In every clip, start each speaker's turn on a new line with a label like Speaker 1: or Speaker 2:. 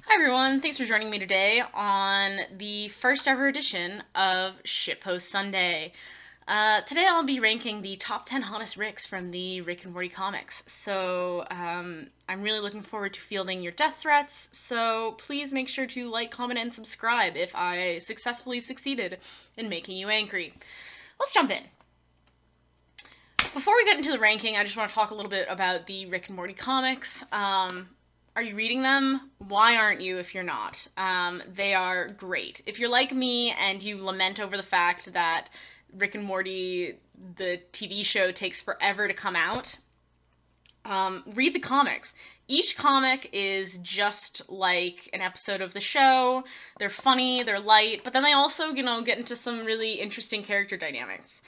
Speaker 1: Hi everyone, thanks for joining me today on the first ever edition of Shitpost Sunday. Today I'll be ranking the top 10 hottest Ricks from the Rick and Morty comics. I'm really looking forward to fielding your death threats, so please make sure to like, comment, and subscribe if I successfully succeeded in making you angry. Let's jump in. Before we get into the ranking, I just want to talk a little bit about the Rick and Morty comics. Are you reading them? Why aren't you if you're not? They are great. If you're like me and you lament over the fact that Rick and Morty, the TV show, takes forever to come out, read the comics. Each comic is just like an episode of the show. They're funny, they're light, but then they also, get into some really interesting character dynamics.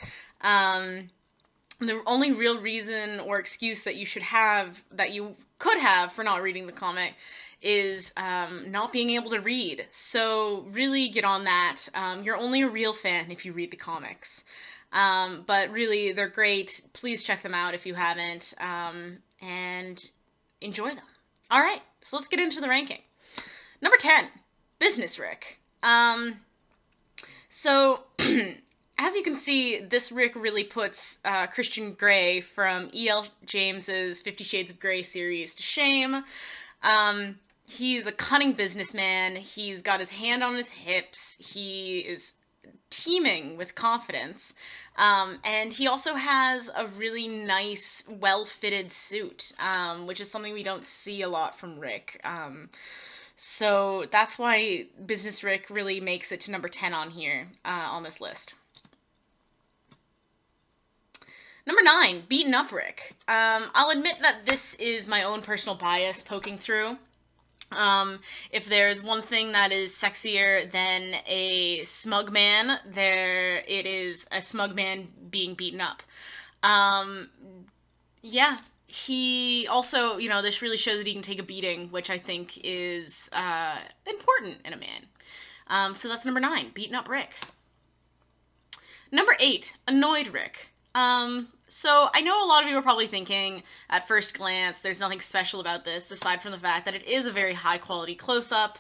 Speaker 1: The only real reason or excuse that you could have for not reading the comic is not being able to read. So really get on that. You're only a real fan if you read the comics. But really, they're great. Please check them out if you haven't, and enjoy them. All right, so let's get into the ranking. Number 10, Business Rick. So as you can see, this Rick really puts Christian Grey from E.L. James's 50 Shades of Grey series to shame. He's a cunning businessman. He's got his hand on his hips. He is teeming with confidence. And he also has a really nice, well-fitted suit, which is something we don't see a lot from Rick. So that's why Business Rick really makes it to number 10 on here, on this list. Number 9, Beaten Up Rick. I'll admit that this is my own personal bias poking through. If there's one thing that is sexier than a smug man, it is a smug man being beaten up. Yeah, he also, this really shows that he can take a beating, which I think is important in a man. So that's number 9, Beaten Up Rick. Number 8, Annoyed Rick. So I know a lot of you are probably thinking, at first glance, there's nothing special about this, aside from the fact that it is a very high-quality close-up.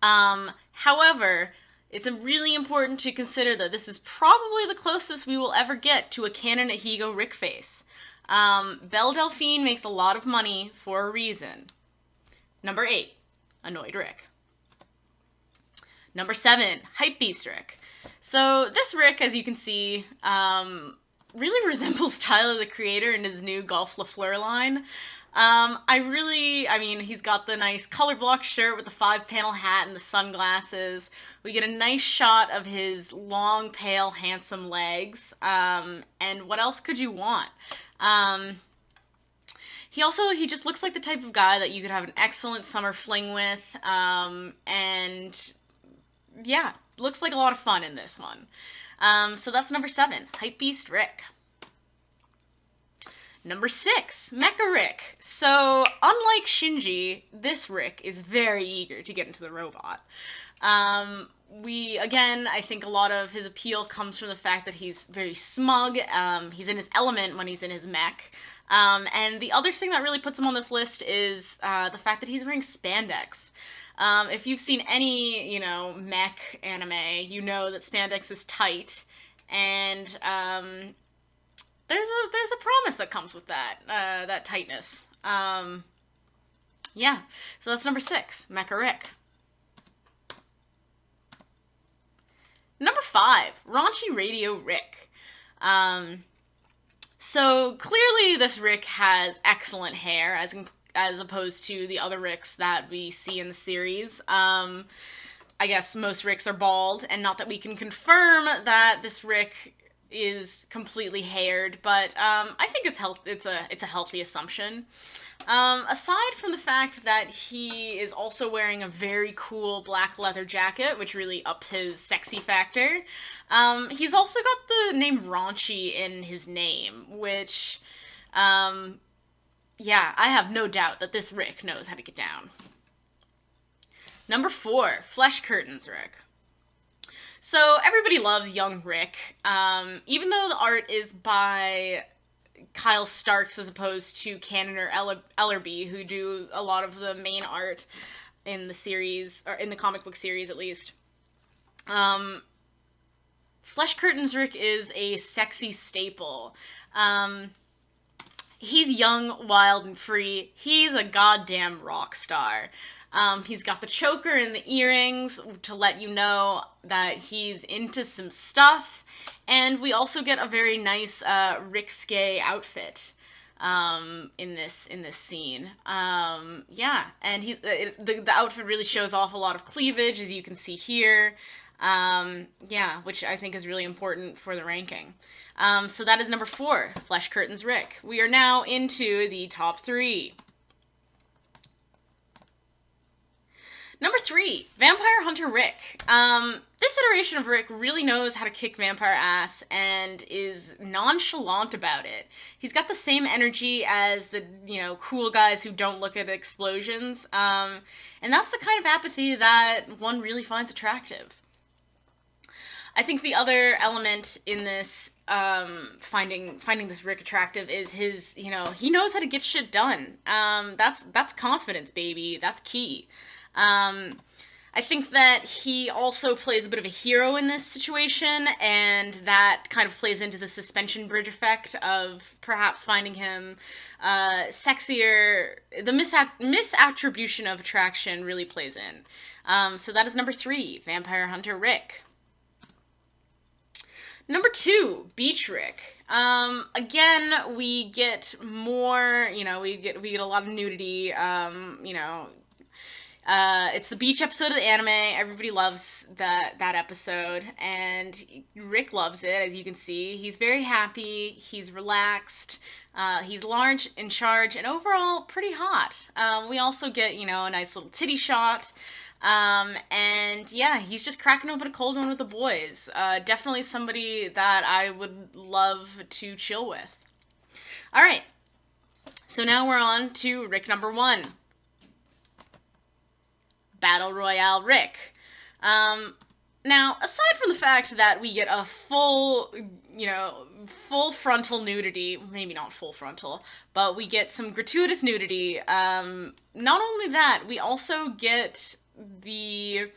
Speaker 1: However, it's really important to consider that this is probably the closest we will ever get to a canon Ahigo Rick face. Belle Delphine makes a lot of money for a reason. Number 8, Annoyed Rick. Number 7, Hypebeast Rick. So this Rick, as you can see, really resembles Tyler, the Creator, in his new Golf Lafleur line. He's got the nice color block shirt with the 5-panel hat and the sunglasses. We get a nice shot of his long, pale, handsome legs. And what else could you want? He just looks like the type of guy that you could have an excellent summer fling with. And yeah, looks like a lot of fun in this one. So that's number 7, Hypebeast Rick. Number 6, Mecha Rick. So, unlike Shinji, this Rick is very eager to get into the robot. I think a lot of his appeal comes from the fact that he's very smug, he's in his element when he's in his mech. And the other thing that really puts him on this list is the fact that he's wearing spandex. If you've seen any, mech anime, you know that spandex is tight, and there's a promise that comes with that tightness. Yeah, so that's number 6, Mecha Rick. Number 5, Raunchy Radio Rick. So clearly this Rick has excellent hair, as opposed to the other Ricks that we see in the series. I guess most Ricks are bald, and not that we can confirm that this Rick is completely haired, but I think it's a healthy assumption. Aside from the fact that he is also wearing a very cool black leather jacket, which really ups his sexy factor, he's also got the name Raunchy in his name, which, I have no doubt that this Rick knows how to get down. Number 4, Flesh Curtains Rick. So everybody loves young Rick, even though the art is by Kyle Starks as opposed to Cannon or Ellerby, who do a lot of the main art. in the series, or in the comic book series at least. Flesh Curtains Rick is a sexy staple. He's young, wild, and free. He's a goddamn rock star. He's got the choker and the earrings to let you know that he's into some stuff. And we also get a very nice Rick-skay outfit in this scene. Yeah, and the outfit really shows off a lot of cleavage, as you can see here. Yeah, which I think is really important for the ranking. So that is number 4, Flesh Curtains Rick. We are now into the top 3. Number 3, Vampire Hunter Rick. This iteration of Rick really knows how to kick vampire ass and is nonchalant about it. He's got the same energy as the, cool guys who don't look at explosions. And that's the kind of apathy that one really finds attractive. I think the other element in this, finding this Rick attractive is his, he knows how to get shit done. That's confidence, baby. That's key. I think that he also plays a bit of a hero in this situation, and that kind of plays into the suspension bridge effect of perhaps finding him sexier. The misattribution of attraction really plays in. So that is number 3, Vampire Hunter Rick. Number 2, Beach Rick. Again, we get more, we get a lot of nudity, it's the beach episode of the anime. Everybody loves that episode, and Rick loves it, as you can see. He's very happy, he's relaxed, he's large, in charge, and overall pretty hot. We also get, a nice little titty shot. And yeah, he's just cracking open a cold one with the boys. Definitely somebody that I would love to chill with. Alright, so now we're on to Rick number 1. Battle Royale Rick. Now, aside from the fact that we get a full frontal nudity, maybe not full frontal, but we get some gratuitous nudity, not only that, we also get the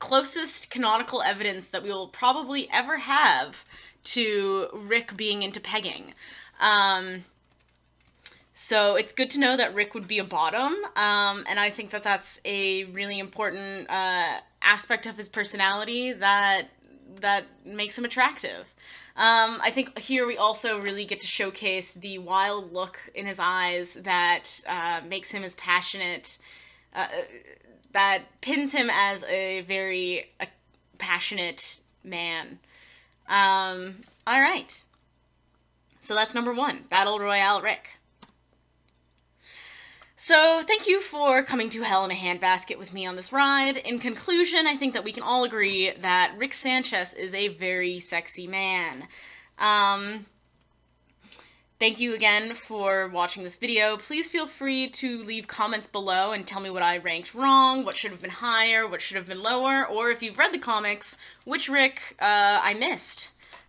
Speaker 1: closest canonical evidence that we will probably ever have to Rick being into pegging. So it's good to know that Rick would be a bottom, and I think that that's a really important aspect of his personality that makes him attractive. I think here we also really get to showcase the wild look in his eyes that makes him as passionate, that pins him as a very passionate man. Alright. So that's number 1, Battle Royale Rick. So, thank you for coming to Hell in a Handbasket with me on this ride. In conclusion, I think that we can all agree that Rick Sanchez is a very sexy man. Thank you again for watching this video. Please feel free to leave comments below and tell me what I ranked wrong, what should have been higher, what should have been lower, or if you've read the comics, which Rick I missed.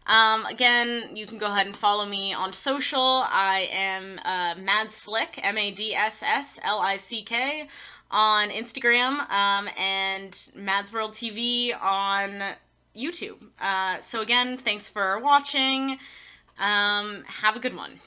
Speaker 1: Again, you can go ahead and follow me on social. I am Madsslick, MADSSLICK, on Instagram, and Madsworld TV on YouTube. So again, thanks for watching. Have a good one.